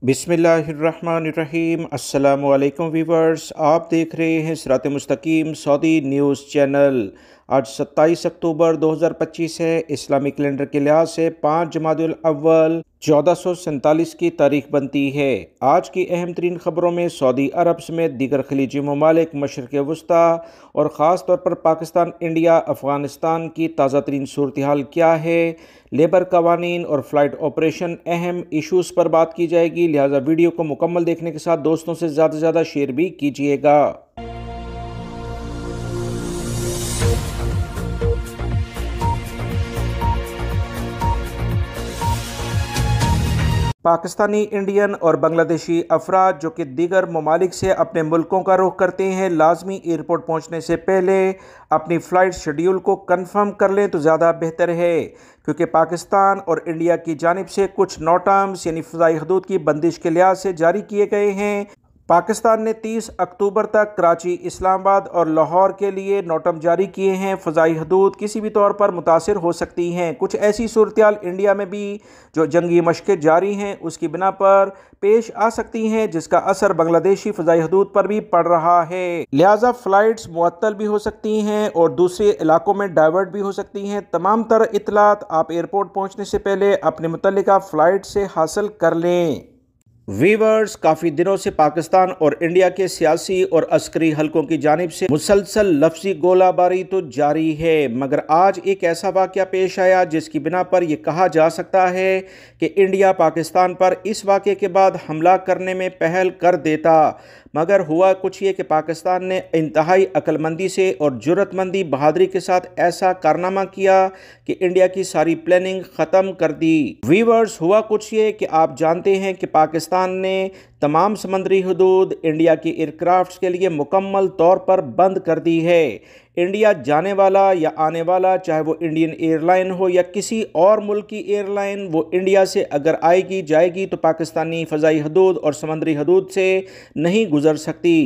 बिस्मिल्लाहिर्रहमानिर्रहीम। अस्सलामु अलैकुम वीवर्स, आप देख रहे हैं सिरात मुस्तकीम सऊदी न्यूज़ चैनल। आज 27 अक्टूबर 2025 है। इस्लामी कैलेंडर के लिहाज से 5 जमादुल अव्वल 1447 की तारीख बनती है। आज की अहम तरीन खबरों में सऊदी अरब समेत दीगर खलीजी ममालिक, मशरिक़ वस्ता और ख़ास तौर पर पाकिस्तान, इंडिया, अफ़गानिस्तान की ताज़ा तरीन सूरत हाल क्या है, लेबर कवानीन और फ़्लाइट ऑपरेशन, अहम इशूज़ पर बात की जाएगी। लिहाजा वीडियो को मुकम्मल देखने के साथ दोस्तों से ज़्यादा से ज़्यादा शेयर भी कीजिएगा। पाकिस्तानी, इंडियन और बांग्लादेशी अफराद जो कि दीगर ममालिक से अपने मुल्कों का रुख करते हैं, लाजमी एयरपोर्ट पहुंचने से पहले अपनी फ़्लाइट शेड्यूल को कंफर्म कर लें तो ज़्यादा बेहतर है, क्योंकि पाकिस्तान और इंडिया की जानिब से कुछ नौ टर्म्स यानी फ़ज़ाई हदूद की बंदिश के लिहाज से जारी किए गए हैं। पाकिस्तान ने 30 अक्टूबर तक कराची, इस्लामाबाद और लाहौर के लिए नोटम जारी किए हैं। फ़ज़ाई हदूद किसी भी तौर पर मुतासिर हो सकती हैं। कुछ ऐसी सूरत इंडिया में भी जो जंगी मशक़ें जारी हैं उसकी बिना पर पेश आ सकती हैं, जिसका असर बांग्लादेशी फ़ज़ाई हदूद पर भी पड़ रहा है। लिहाजा फ़्लाइट्स मुअत्तल भी हो सकती हैं और दूसरे इलाकों में डाइवर्ट भी हो सकती हैं। तमाम तरह इत्तलात आप एयरपोर्ट पहुँचने से पहले अपने मुतल्लिका फ़्लाइट से हासिल कर लें। वीवर्स, काफ़ी दिनों से पाकिस्तान और इंडिया के सियासी और अस्करी हलकों की जानिब से मुसलसल लफ्ज़ी गोलाबारी तो जारी है, मगर आज एक ऐसा वाक़या पेश आया जिसकी बिना पर यह कहा जा सकता है कि इंडिया पाकिस्तान पर इस वाक़े के बाद हमला करने में पहल कर देता। मगर हुआ कुछ ये कि पाकिस्तान ने इंतहाई अक्लमंदी से और जुर्रतमंदी, बहादुरी के साथ ऐसा कारनामा किया कि इंडिया की सारी प्लानिंग ख़त्म कर दी। वीवर्स, हुआ कुछ ये कि आप जानते हैं कि पाकिस्तान ने तमाम समंदरी हदूद इंडिया की एयरक्राफ्ट्स के लिए मुकम्मल तौर पर बंद कर दी है। इंडिया जाने वाला या आने वाला, चाहे वो इंडियन एयरलाइन हो या किसी और मुल्क की एयरलाइन, वो इंडिया से अगर आएगी जाएगी तो पाकिस्तानी फ़ज़ाई हदूद और समंदरी हदूद से नहीं गुजर सकती।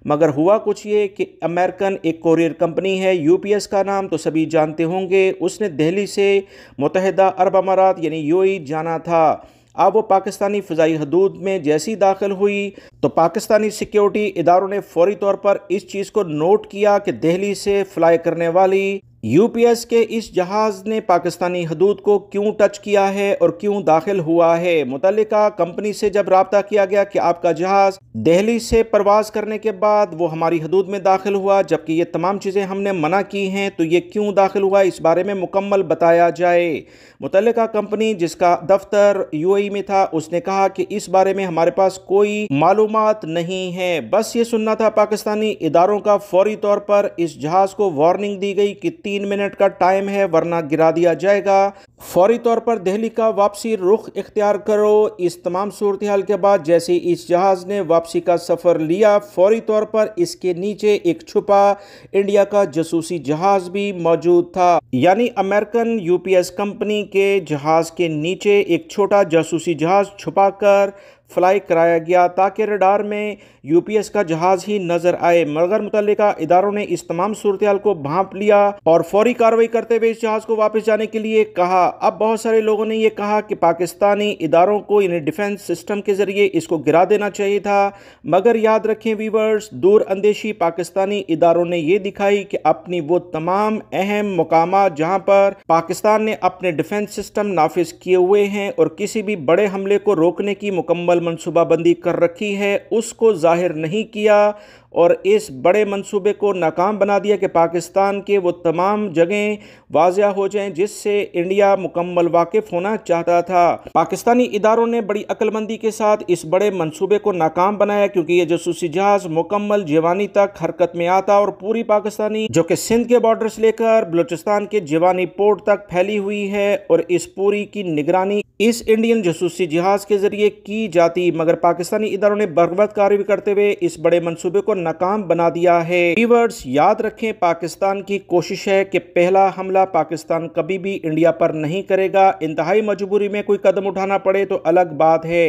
मगर हुआ कुछ ये कि अमेरिकन एक कोरियर कंपनी है, UPS का नाम तो सभी जानते होंगे, उसने दिल्ली से मुत्तहिदा अरब अमारात यानी UAE जाना था। अब वो पाकिस्तानी फ़ज़ाई हदूद में जैसी दाखिल हुई तो पाकिस्तानी सिक्योरिटी इदारों ने फौरी तौर पर इस चीज़ को नोट किया कि दिल्ली से फ्लाई करने वाली UPS के इस जहाज़ ने पाकिस्तानी हदूद को क्यों टच किया है और क्यों दाखिल हुआ है। मुतल्लिका कंपनी से जब राब्ता किया गया कि आपका जहाज़ दिल्ली से परवाज़ करने के बाद वो हमारी हदूद में दाखिल हुआ, जबकि ये तमाम चीज़ें हमने मना की हैं, तो ये क्यों दाखिल हुआ इस बारे में मुकम्मल बताया जाए। मुतल्लिका कंपनी जिसका दफ्तर UAE में था, उसने कहा कि इस बारे में हमारे पास कोई मालूमात नहीं है, बस ये सुनना था पाकिस्तानी इदारों का। फौरी तौर पर इस जहाज़ को वार्निंग दी गई कि 3 मिनट का टाइम है वरना गिरा दिया जाएगा। फौरी तौर पर दिल्ली का वापसी रुख इख्तियार करो। इस तमाम सूरत हाल के बाद जैसे इस जहाज़ ने वापसी का सफ़र लिया, फौरी तौर पर इसके नीचे एक छुपा इंडिया का जासूसी जहाज़ भी मौजूद था। यानी अमेरिकन UPS कंपनी के जहाज़ के नीचे एक छोटा जासूसी जहाज़ छुपाकर फ्लाई कराया गया ताकि रडार में UPS का जहाज़ ही नजर आए। मगर मुतल्लिका इदारों ने इस तमाम सूरत को भांप लिया और फौरी कार्रवाई करते हुए इस जहाज़ को वापस जाने के लिए कहा। अब बहुत सारे लोगों ने यह कहा कि पाकिस्तानी इदारों को यानी डिफेंस सिस्टम के जरिए इसको गिरा देना चाहिए था, मगर याद रखें वीवर्स, दूर अंदेशी पाकिस्तानी इदारों ने यह दिखाई कि अपनी वो तमाम अहम मुकामात जहां पर पाकिस्तान ने अपने डिफेंस सिस्टम नाफिज किए हुए हैं और किसी भी बड़े हमले को रोकने की मुकम्मल मंसूबाबंदी कर रखी है, उसको जाहिर नहीं किया और इस बड़े मंसूबे को नाकाम बना दिया कि पाकिस्तान के वो तमाम जगहें वाज़िया हो जाएं जिससे इंडिया मुकम्मल वाकिफ होना चाहता था। पाकिस्तानी इदारों ने बड़ी अक्लमंदी के साथ इस बड़े मंसूबे को नाकाम बनाया, क्योंकि ये जासूसी जहाज़ मुकम्मल जिवानी तक हरकत में आता और पूरी पाकिस्तानी जो कि सिंध के बॉर्डर से लेकर बलूचिस्तान के जिवानी पोर्ट तक फैली हुई है और इस पूरी की निगरानी इस इंडियन जासूसी जहाज़ के जरिए की जाती। मगर पाकिस्तानी इदारों ने बर्बाद कार्रवाई करते हुए इस बड़े मंसूबे को नाकाम बना दिया है। व्यूअर्स, याद रखें, पाकिस्तान की कोशिश है कि पहला हमला पाकिस्तान कभी भी इंडिया पर नहीं करेगा। इंतहाई मजबूरी में कोई कदम उठाना पड़े तो अलग बात है।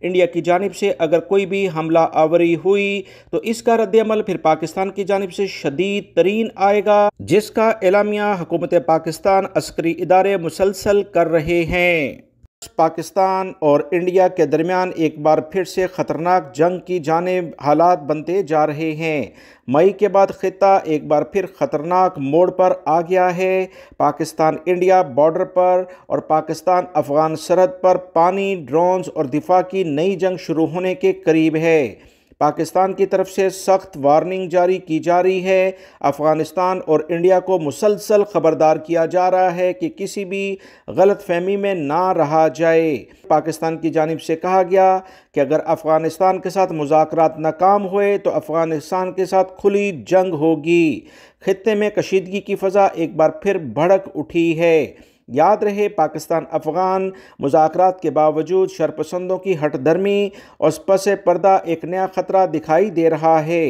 इंडिया की जानिब से अगर कोई भी हमला आवरी हुई तो इसका रद्द-ए-अमल फिर पाकिस्तान की जानिब से शदीद तरीन आएगा, जिसका एलामिया हुकूमत पाकिस्तान अस्करी इदारे मुसलसल कर रहे हैं। पाकिस्तान और इंडिया के दरमियान एक बार फिर से ख़तरनाक जंग की जानिब हालात बनते जा रहे हैं। मई के बाद खित्ता एक बार फिर ख़तरनाक मोड़ पर आ गया है। पाकिस्तान इंडिया बॉर्डर पर और पाकिस्तान अफ़गान सरहद पर पानी, ड्रोन्स और दिफा की नई जंग शुरू होने के करीब है। पाकिस्तान की तरफ से सख्त वार्निंग जारी की जा रही है। अफ़गानिस्तान और इंडिया को मुसलसल ख़बरदार किया जा रहा है कि किसी भी गलत फहमी में ना रहा जाए। पाकिस्तान की जानिब से कहा गया कि अगर अफ़गानिस्तान के साथ मुज़ाकरात नाकाम हुए तो अफ़गानिस्तान के साथ खुली जंग होगी। खित्ते में कशीदगी की फ़ज़ा एक बार फिर भड़क उठी है। याद रहे, पाकिस्तान अफ़गान मुज़ाकरात के बावजूद शरपसंदों की हठधर्मी और पस पर्दा एक नया ख़तरा दिखाई दे रहा है।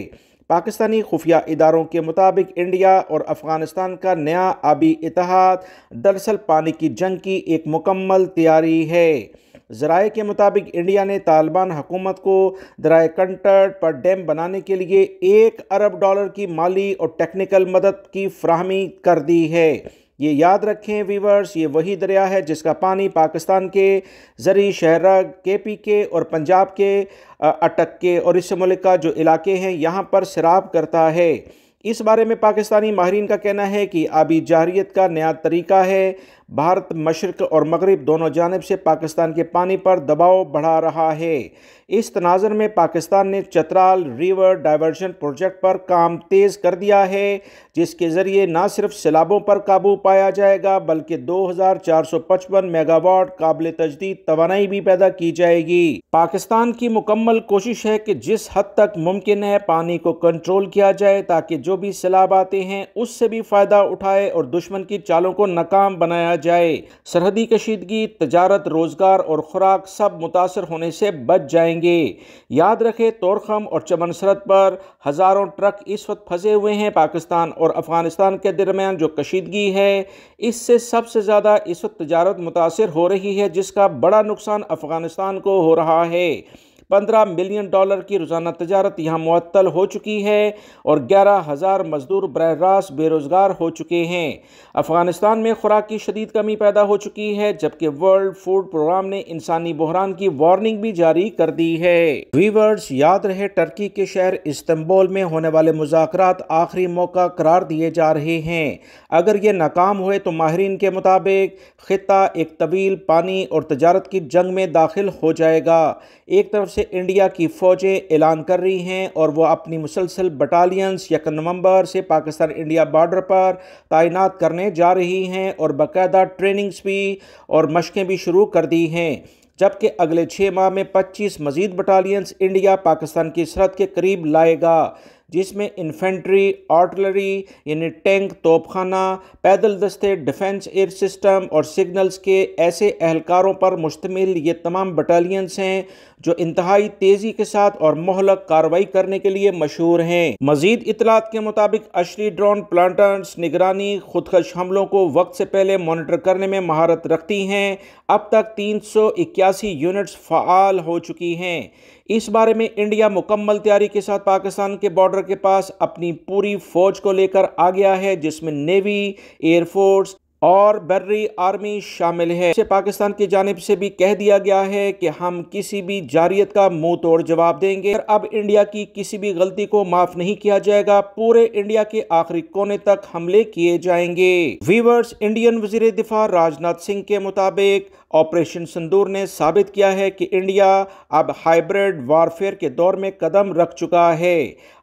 पाकिस्तानी खुफिया इदारों के मुताबिक इंडिया और अफ़गानिस्तान का नया आबी इत्तेहाद दरअसल पानी की जंग की एक मुकम्मल तैयारी है। ज़राए के मुताबिक इंडिया ने तालिबान हुकूमत को दरियाए कंटट पर डैम बनाने के लिए $1 अरब की माली और टेक्निकल मदद की फराहमी कर दी है। ये याद रखें वीवर्स, ये वही दरिया है जिसका पानी पाकिस्तान के ज़री शहरग, KPK और पंजाब के अटक के और इस मुल्क का जो इलाके हैं यहाँ पर सैराब करता है। इस बारे में पाकिस्तानी माहिरीन का कहना है कि आबी जारियत का नया तरीका है। भारत मशरक़ और मगरिब दोनों जानिब से पाकिस्तान के पानी पर दबाव बढ़ा रहा है। इस तनाज़ुर में पाकिस्तान ने चतराल रिवर डाइवर्जन प्रोजेक्ट पर काम तेज़ कर दिया है, जिसके ज़रिए न सिर्फ सैलाबों पर काबू पाया जाएगा बल्कि 2455 मेगावाट काबिल तजदीद तवानाई भी पैदा की जाएगी। पाकिस्तान की मुकम्मल कोशिश है कि जिस हद तक मुमकिन है पानी को कंट्रोल किया जाए ताकि जो भी सैलाब आते हैं उससे भी फ़ायदा उठाए और दुश्मन की चालों को नाकाम बनाया जाए। सरहदी कशीदगी, तजारत, रोज़गार और खुराक सब मुतासर होने से बच जाएंगे। याद रखें, तोरखम और चमन सरहद पर हज़ारों ट्रक इस वक्त फंसे हुए हैं। पाकिस्तान और अफ़गानिस्तान के दरमियान जो कशीदगी है, इससे सबसे ज़्यादा इस वक्त तजारत मुतासर हो रही है, जिसका बड़ा नुकसान अफ़गानिस्तान को हो रहा है। $15 मिलियन की रोज़ाना तजारत यहाँ मुअत्तल हो चुकी है और 11,000 मजदूर बरह रास्त बेरोज़गार हो चुके हैं। अफ़गानिस्तान में खुराक की शदीद कमी पैदा हो चुकी है, जबकि वर्ल्ड फूड प्रोग्राम ने इंसानी बहरान की वार्निंग भी जारी कर दी है। वीवर्स, याद रहे, टर्की के शहर इस्तांबुल में होने वाले मुज़ाकरात आखिरी मौका करार दिए जा रहे हैं। अगर ये नाकाम हुए तो माहिरीन के मुताबिक खित्ता एक तवील पानी और तजारत की जंग में दाखिल हो जाएगा। एक तरफ से इंडिया की फ़ौजें ऐलान कर रही हैं और वो अपनी मुसलसल बटालियंस 1 नवंबर से पाकिस्तान इंडिया बॉर्डर पर तैनात करने जा रही हैं और बाकायदा ट्रेनिंग्स भी और मशक़ें भी शुरू कर दी हैं। जबकि अगले 6 माह में 25 मज़ीद बटालियंस इंडिया पाकिस्तान की सरहद के करीब लाएगा, जिसमें इन्फेंट्री, आर्टिलरी यानी टैंक, तोपखाना, पैदल दस्ते, डिफेंस एयर सिस्टम और सिग्नल्स के ऐसे एहलकारों पर मुश्तमिल ये तमाम बटालियंस हैं जो इंतहाई तेज़ी के साथ और मोहलक कार्रवाई करने के लिए मशहूर हैं। मज़ीद इतलात के मुताबिक अशरी ड्रोन प्लांटर्स निगरानी खुदकश हमलों को वक्त से पहले मॉनिटर करने में महारत रखती हैं। अब तक 381 यूनिट्स फ़ाल हो चुकी हैं। इस बारे में इंडिया मुकम्मल तैयारी के साथ पाकिस्तान के बॉर्डर के पास अपनी पूरी फ़ौज को लेकर आ गया है, जिसमें नेवी, एयरफोर्स और बर्री आर्मी शामिल है। इसे पाकिस्तान की जानिब से भी कह दिया गया है कि हम किसी भी जारियत का मुंह तोड़ जवाब देंगे। अब इंडिया की किसी भी गलती को माफ़ नहीं किया जाएगा। पूरे इंडिया के आखिरी कोने तक हमले किए जाएंगे। वीवर्स, इंडियन वज़ीर दिफा राजनाथ सिंह के मुताबिक ऑपरेशन सिंदूर ने साबित किया है कि इंडिया अब हाइब्रिड वारफेयर के दौर में कदम रख चुका है।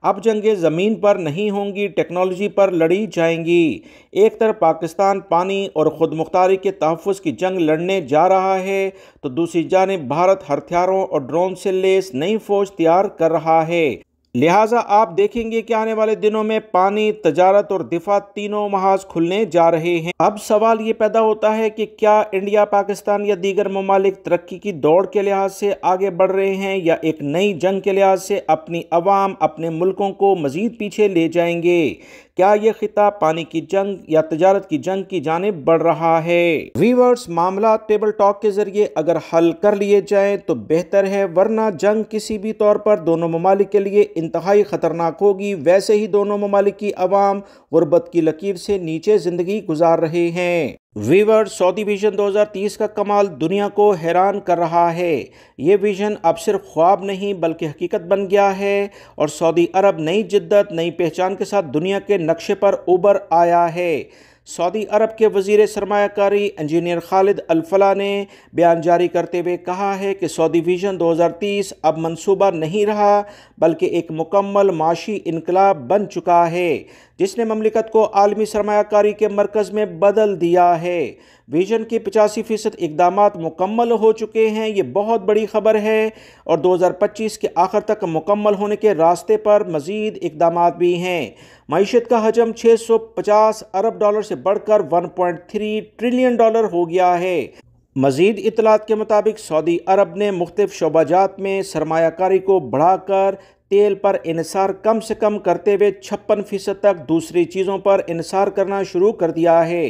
अब जंगें ज़मीन पर नहीं होंगी, टेक्नोलॉजी पर लड़ी जाएंगी। एक तरफ पाकिस्तान पानी और ख़ुद मुख्तारी के तहफ़्फ़ुज़ की जंग लड़ने जा रहा है, तो दूसरी जानिब भारत हथियारों और ड्रोन से लैस नई फ़ौज तैयार कर रहा है। लिहाजा आप देखेंगे कि आने वाले दिनों में पानी, तजारत और दिफा तीनों महाज खुलने जा रहे हैं। अब सवाल ये पैदा होता है कि क्या इंडिया, पाकिस्तान या दीगर ममालिक तरक्की की दौड़ के लिहाज से आगे बढ़ रहे हैं या एक नई जंग के लिहाज से अपनी अवाम, अपने मुल्कों को मजीद पीछे ले जाएंगे? क्या ये खिता पानी की जंग या तजारत की जंग की जानिब बढ़ रहा है? वीवर्स, मामला टेबल टॉक के जरिए अगर हल कर लिए जाएं तो बेहतर है, वरना जंग किसी भी तौर पर दोनों ममालिक के लिए इंतहाई ख़तरनाक होगी। वैसे ही दोनों ममालिक की अवाम गुर्बत की लकीर से नीचे ज़िंदगी गुजार रहे हैं। वीवर सऊदी विजन 2030 का कमाल दुनिया को हैरान कर रहा है। ये विजन अब सिर्फ ख्वाब नहीं बल्कि हकीकत बन गया है और सऊदी अरब नई जिद्दत, नई पहचान के साथ दुनिया के नक्शे पर उभर आया है। सऊदी अरब के वज़ीर सरमायाकारी इंजीनियर खालिद अल फलाह ने बयान जारी करते हुए कहा है कि सऊदी विजन 2030 अब मंसूबा नहीं रहा बल्कि एक मुकम्मल माशी इनकलाब बन चुका है जिसने ममलिकत को आलमी सरमायाकारी के मरकज़ में बदल दिया है। विजन के 85% इकदामात मुकम्मल हो चुके हैं। ये बहुत बड़ी खबर है और 2025 के आखिर तक मुकम्मल होने के रास्ते पर मज़ीद इकदामात भी हैं। मईशत का हजम $650 अरब से बढ़कर $1.3 ट्रिलियन हो गया है। मज़ीद इतलात के मुताबिक सऊदी अरब ने मुख्तलिफ शोबाजात में सरमायाकारी को बढ़ाकर तेल पर इन्हिसार कम से कम करते हुए 56% तक दूसरी चीज़ों पर इन्हिसार करना शुरू कर दिया है।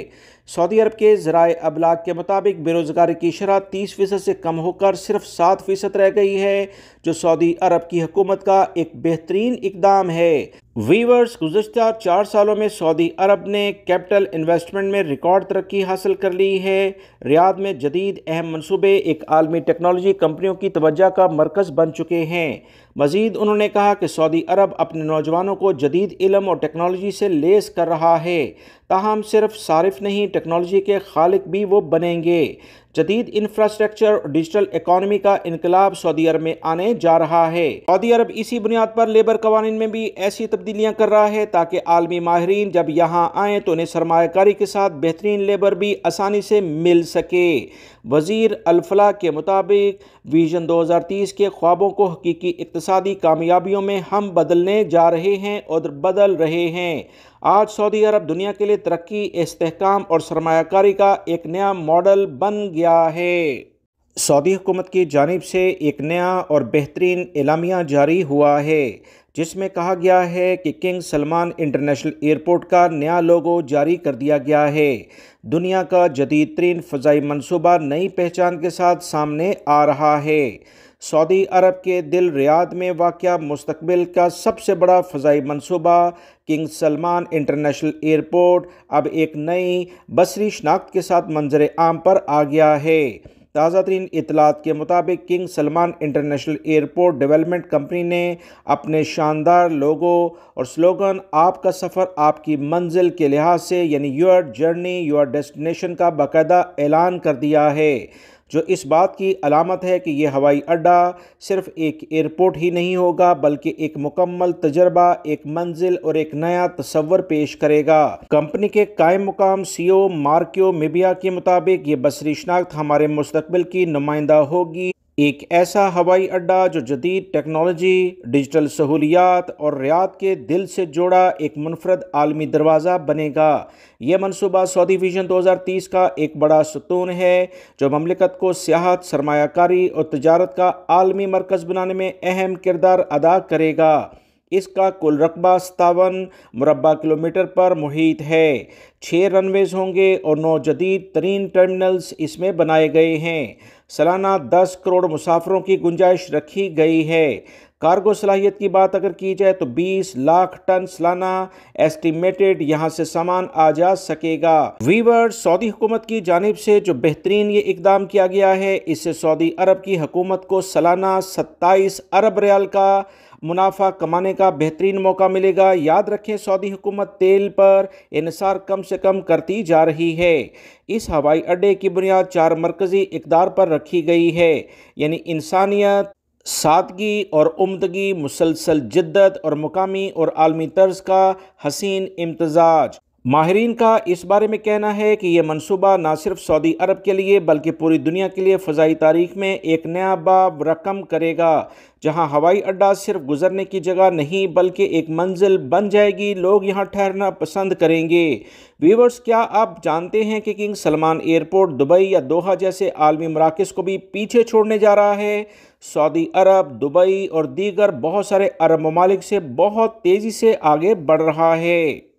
सऊदी अरब के ज़राए अबलाग के मुताबिक बेरोज़गारी की शरह 30% से कम होकर सिर्फ 7% रह गई है, जो सऊदी अरब की हुकूमत का एक बेहतरीन इकदाम है। वीवर्स, गुज़श्ता 4 सालों में सऊदी अरब ने कैपिटल इन्वेस्टमेंट में रिकॉर्ड तरक्की हासिल कर ली है। रियाद में जदीद अहम मनसूबे एक आलमी टेक्नोलॉजी कंपनियों की तवज्जो का मरकज़ बन चुके हैं। मज़ीद उन्होंने कहा कि सऊदी अरब अपने नौजवानों को जदीद इल्म और टेक्नोलॉजी से लेस कर रहा है। ताहम सिर्फ सारिफ नहीं, टेक्नोलॉजी के खालिक भी वो बनेंगे। जदीद इंफ्रास्ट्रक्चर और डिजिटल इकॉनमी का इनकलाब सऊदी अरब में आने जा रहा है। सऊदी अरब इसी बुनियाद पर लेबर कवानीन में भी ऐसी तब्दीलियां कर रहा है ताकि आलमी माहिरीन जब यहाँ आएँ तो उन्हें सरमायाकारी के साथ बेहतरीन लेबर भी आसानी से मिल सके। वज़ीर अल फलाह के मुताबिक विजन 2030 के ख्वाबों को हकीकी इक्तिसादी कामयाबियों में हम बदलने जा रहे हैं और बदल रहे हैं। आज सऊदी अरब दुनिया के लिए तरक्की, इस्तेहकाम और सरमायाकारी का एक नया मॉडल बन गया है। सऊदी हुकूमत की जानिब से एक नया और बेहतरीन एलामिया जारी हुआ है जिसमें कहा गया है कि किंग सलमान इंटरनेशनल एयरपोर्ट का नया लोगो जारी कर दिया गया है। दुनिया का जदीद तरीन फ़ज़ाई मनसूबा नई पहचान के साथ सामने आ रहा है। सऊदी अरब के दिल रियाद में वाक़या मुस्तक़बिल का सबसे बड़ा फ़ज़ाई मनसूबा किंग सलमान इंटरनेशनल एयरपोर्ट अब एक नई बसरी शनाख्त के साथ मंजर आम पर आ गया है। ताज़ा तरीन इतलात के मुताबिक king Salman international airport development company ने अपने शानदार लोगो और स्लोगन आपका सफ़र आपकी मंजिल के लिहाज से यानी योर जर्नी योर डेस्टिनेशन का बाकायदा ऐलान कर दिया है, जो इस बात की अलामत है कि यह हवाई अड्डा सिर्फ एक एयरपोर्ट ही नहीं होगा बल्कि एक मुकम्मल तजर्बा, एक मंजिल और एक नया तस्वर पेश करेगा। कंपनी के कायम मुकाम CEO मार्को मेबिया के मुताबिक ये बसरी शनाख्त हमारे मुस्तकबिल की नुमाइंदा होगी, एक ऐसा हवाई अड्डा जो जदीद टेक्नोलॉजी, डिजिटल सहूलियात और रियाद के दिल से जोड़ा एक मुनफरद आलमी दरवाज़ा बनेगा। यह मनसूबा सऊदी विजन 2030 का एक बड़ा सतून है जो ममलिकत को सियाहत, सरमायाकारी और तजारत का आलमी मरकज़ बनाने में अहम किरदार अदा करेगा। इसका कुल रकबा 57 मुरब्बा किलोमीटर पर मुहित है। 6 रनवेज होंगे और 9 जदीद तरीन टर्मिनल्स इसमें बनाए गए हैं। सालाना 10 करोड़ मुसाफिरों की गुंजाइश रखी गई है। कार्गो सलाहियत की बात अगर की जाए तो 20 लाख टन सालाना एस्टिमेटेड यहाँ से सामान आ जा सकेगा। वीवर्स, सऊदी हुकूमत की जानिब से जो बेहतरीन ये इकदाम किया गया है, इससे सऊदी अरब की हुकूमत को सालाना 27 अरब रियाल का मुनाफा कमाने का बेहतरीन मौका मिलेगा। याद रखें, सऊदी हुकूमत तेल पर इन्हिसार कम से कम करती जा रही है। इस हवाई अड्डे की बुनियाद 4 मरकज़ी इक़दार पर रखी गई है, यानी इंसानियत, सादगी और उम्दगी, मुसलसल जिद्दत और मुकामी और आलमी तर्ज का हसीन इम्तजाज। माहिरीन का इस बारे में कहना है कि यह मनसूबा न सिर्फ सऊदी अरब के लिए बल्कि पूरी दुनिया के लिए फ़ज़ाई तारीख़ में एक नया बाब रकम करेगा, जहां हवाई अड्डा सिर्फ गुजरने की जगह नहीं बल्कि एक मंजिल बन जाएगी। लोग यहां ठहरना पसंद करेंगे। व्यूवर्स, क्या आप जानते हैं कि किंग सलमान एयरपोर्ट दुबई या दोहा जैसे आलमी मराकज़ को भी पीछे छोड़ने जा रहा है? सऊदी अरब, दुबई और दीगर बहुत सारे अरब ममालिक से बहुत तेज़ी से आगे बढ़ रहा है।